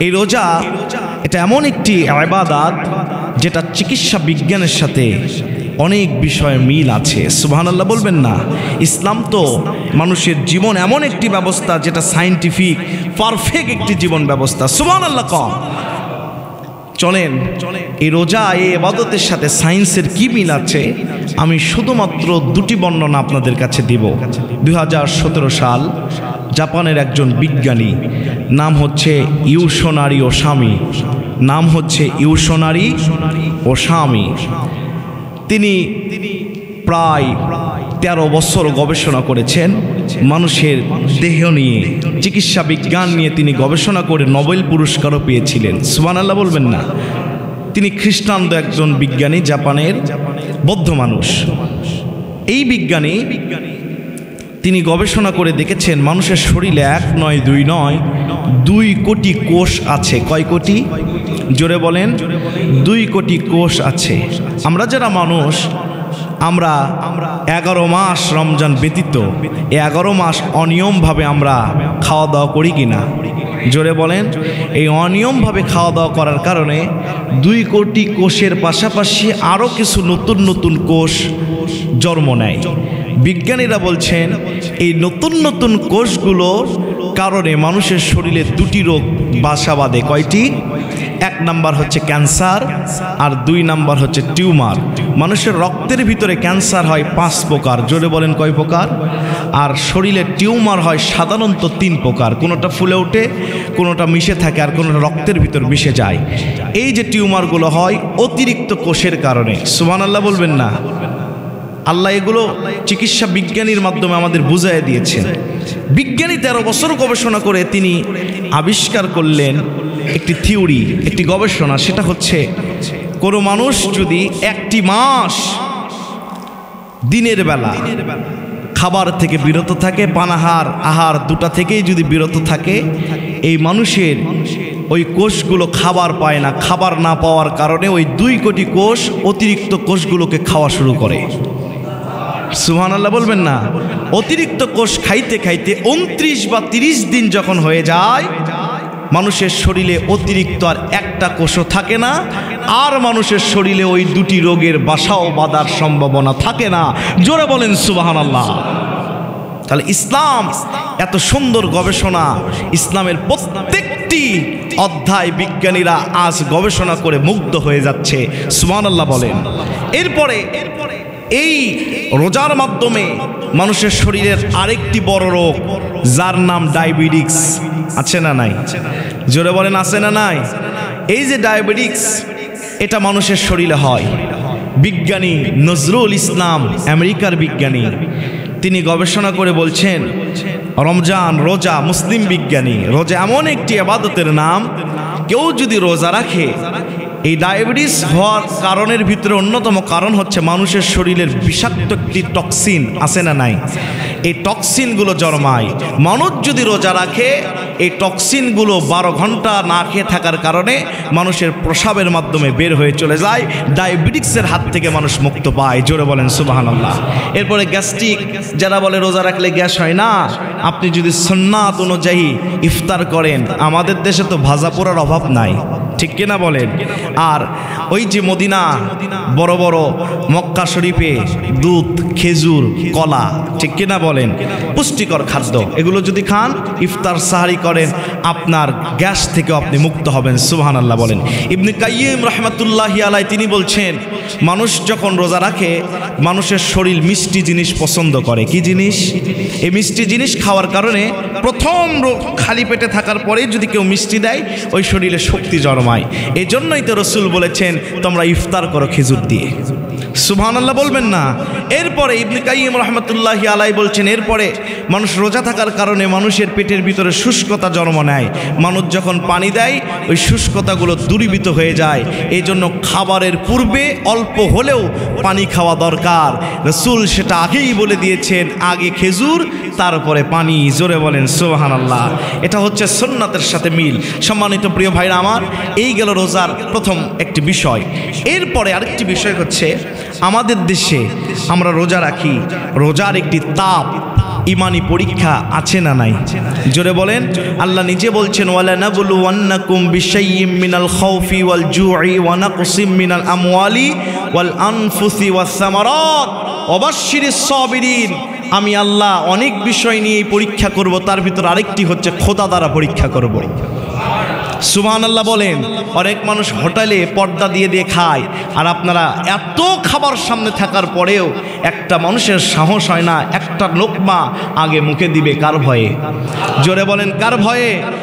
এই রোজা এটা এমন একটি ইবাদত যেটা চিকিৎসা বিজ্ঞানের সাথে অনেক বিষয়ে মিল আছে। সুবহানাল্লাহ বলবেন না? ইসলাম তো মানুষের জীবন এমন একটি ব্যবস্থা যেটা সায়েন্টিফিক পারফেক্ট একটি জীবন ব্যবস্থা। সুবহানাল্লাহ কম। চলেন এই রোজা এই ইবাদতের সাথে সায়েন্সের কি মিল আছে আমি শুধুমাত্র দুটি বর্ণনা আপনাদের কাছে দিব। 2017 সাল জাপানের একজন বিজ্ঞানী, নাম হচ্ছে ইউশোনারি ওসামি, নাম হচ্ছে ইউশোনারি ওসামি। তিনি প্রায় 13 বছর গবেষণা করেছেন মানুষের দেহ নিয়ে, চিকিৎসা বিজ্ঞান নিয়ে তিনি গবেষণা করে নোবেল পুরস্কারও পেয়েছিলেন। সুবহানাল্লাহ বলবেন না? তিনি খ্রিস্টান একজন বিজ্ঞানী, জাপানের বৌদ্ধ মানুষ। এই বিজ্ঞানী তিনি গবেষণা করে দেখেছেন মানুষের শরীরে 1 নয় 2 নয় 2 কোটি কোষ আছে। কয় কোটি? জোরে বলেন। 2 কোটি কোষ আছে। আমরা যারা মানুষ, আমরা 11 মাস রমজান ব্যতীত 11 মাস অনিয়মভাবে আমরা খাওয়া দাওয়া করি কিনা? জোরে বলেন। এই অনিয়মভাবে খাওয়া দাওয়া করার কারণে 2 কোটি কোষের পাশাপাশি আরও কিছু নতুন নতুন কোষ জন্ম নেয়। বিজ্ঞানীরা বলছেন এই নতুন নতুন কোষগুলোর কারণে মানুষের শরীরে 2টি রোগ বাসা বাঁধে। কয়টি? 1 নাম্বার হচ্ছে ক্যান্সার আর 2 নাম্বার হচ্ছে টিউমার। মানুষের রক্তের ভিতরে ক্যান্সার হয় 5 প্রকার। জোরে বলেন কয় প্রকার? আর শরীরে টিউমার হয় সাধারণত 3 প্রকার। কোনোটা ফুলে ওঠে, কোনোটা মিশে থাকে, আর কোনোটা রক্তের ভিতর মিশে যায়। এই যে টিউমারগুলো হয় অতিরিক্ত কোষের কারণে। সুবহানাল্লাহ বলবেন না? আল্লাহ এগুলো চিকিৎসা বিজ্ঞানীর মাধ্যমে আমাদের বুঝাই দিয়েছেন। বিজ্ঞানী 13 বছর গবেষণা করে তিনি আবিষ্কার করলেন একটি থিওরি, একটি গবেষণা। সেটা হচ্ছে কোনো মানুষ যদি 1টি মাস দিনের বেলা খাবার থেকে বিরত থাকে, পানাহার আহার দুটা থেকেই যদি বিরত থাকে, এই মানুষের ওই কোষগুলো খাবার পায় না। খাবার না পাওয়ার কারণে ওই 2 কোটি কোষ অতিরিক্ত কোষগুলোকে খাওয়া শুরু করে। সুবহানাল্লাহ বলবেন না? অতিরিক্ত কোষ খাইতে খাইতে 29 বা 30 দিন যখন হয়ে যায়, মানুষের শরীরে অতিরিক্ত আর একটা কোষও থাকে না, আর মানুষের শরীরে ওই 2টি রোগের বাসাও বাঁধার সম্ভাবনা থাকে না। জোরে বলেন সুবহানাল্লাহ। তাহলে ইসলাম এত সুন্দর গবেষণা, ইসলামের প্রত্যেকটি অধ্যায় বিজ্ঞানীরা আজ গবেষণা করে মুগ্ধ হয়ে যাচ্ছে। সুবহানাল্লাহ বলেন। এরপরে এই রোজার মাধ্যমে মানুষের শরীরের আরেকটি বড় রোগ, যার নাম ডায়াবেটিস, আছে না নাই? জোরে বলেন আছে না নাই? এই যে ডায়াবেটিস, এটা মানুষের শরীরে হয়। বিজ্ঞানী নজরুল ইসলাম, আমেরিকার বিজ্ঞানী, তিনি গবেষণা করে বলছেন রমজান, রোজা, মুসলিম বিজ্ঞানী, রোজা এমন একটি ইবাদতের নাম, কেউ যদি রোজা রাখে, এই ডায়াবেটিস হওয়ার কারণের ভিতরে অন্যতম কারণ হচ্ছে মানুষের শরীরের বিষাক্ত একটি টক্সিন, আছে না নাই? এই টক্সিনগুলো জন্মায়। মানুষ যদি রোজা রাখে, এই টক্সিনগুলো 12 ঘন্টা না খেয়ে থাকার কারণে মানুষের প্রস্রাবের মাধ্যমে বের হয়ে চলে যায়। ডায়াবেটিক্সের হাত থেকে মানুষ মুক্ত পায়। জোরে বলেন সুবহানাল্লাহ। এরপরে গ্যাস্ট্রিক, যারা বলে রোজা রাখলে গ্যাস হয় না, আপনি যদি সুন্নাত অনুযায়ী ইফতার করেন, আমাদের দেশে তো ভাজা পোড়ার অভাব নাই, ঠিক কিনা বলেন? আর ওই যে মদিনা, বড় বড় মক্কা শরীফে দুধ, খেজুর, কলা, ঠিক কিনা বলেন? পুষ্টিকর খাদ্য, এগুলো যদি খান, ইফতার সাহারি করেন, আপনার গ্যাস থেকে আপনি মুক্ত হবেন। সুবহানাল্লাহ বলেন। ইবনে কাইয়িম রাহমাতুল্লাহি আলাইহি তিনি বলছেন, মানুষ যখন রোজা রাখে, মানুষের শরীর মিষ্টি জিনিস পছন্দ করে। কি জিনিস? এই মিষ্টি জিনিস খাওয়ার কারণে প্রথম খালি পেটে থাকার পরেই যদি কেউ মিষ্টি দেয়, ওই শরীরে শক্তি জন্মায়। এই জন্যই তো রসুল বলেছেন তোমরা ইফতার করো খেজুর দিয়ে। সুবহানাল্লাহ বলবেন না? এরপরে ইবনে কাইয়িম রাহমাতুল্লাহি আলাইহি বলছেন, এরপরে মানুষ রোজা থাকার কারণে মানুষের পেটের ভিতরে শুষ্কতা জন্ম নেয়। মানুষ যখন পানি দেয়, ওই শুষ্কতাগুলো দূরীভূত হয়ে যায়। এই জন্য খাবারের পূর্বে অল্প হলেও পানি খাওয়া দরকার। রসুল সেটা আগেই বলে দিয়েছেন, আগে খেজুর, তারপরে পানি। জোরে বলেন সুবহানাল্লাহ। এটা হচ্ছে সুন্নাতের সাথে মিল। সম্মানিত প্রিয় ভাইরা আমার, এই গেল রোজার প্রথম একটি বিষয়। এরপরে আরেকটি বিষয় হচ্ছে, আমাদের দেশে আমরা রোজা রাখি, রোজার একটি তাপ ইমানি পরীক্ষা আছে না নাই? জোরে বলেন। আল্লাহ নিজে বলছেন, ওয়ালা নাবলুওয়ান্নাকুম বিশাইয়্যিম মিনাল খাউফি ওয়াল জুই ওয়া নাকসিম মিনাল আমওয়ালি ওয়াল আনফুসি ওয়াস সামারাত ওয়া বাশশিরিস সাবিরিন। আমি আল্লাহ অনেক বিষয় নিয়ে পরীক্ষা করব, তার ভিতর আরেকটি হচ্ছে খোদা দ্বারা পরীক্ষা করব। সুবহানাল্লাহ বলেন। অনেক মানুষ হোটেলে পর্দা দিয়ে দিয়ে খায়, আর আপনারা এত খাবার সামনে থাকার পরেও একটা মানুষের সাহস হয় না একটা লোকমা আগে মুখে দিবে। কার ভয়ে? জোরে বলেন, কার ভয়ে?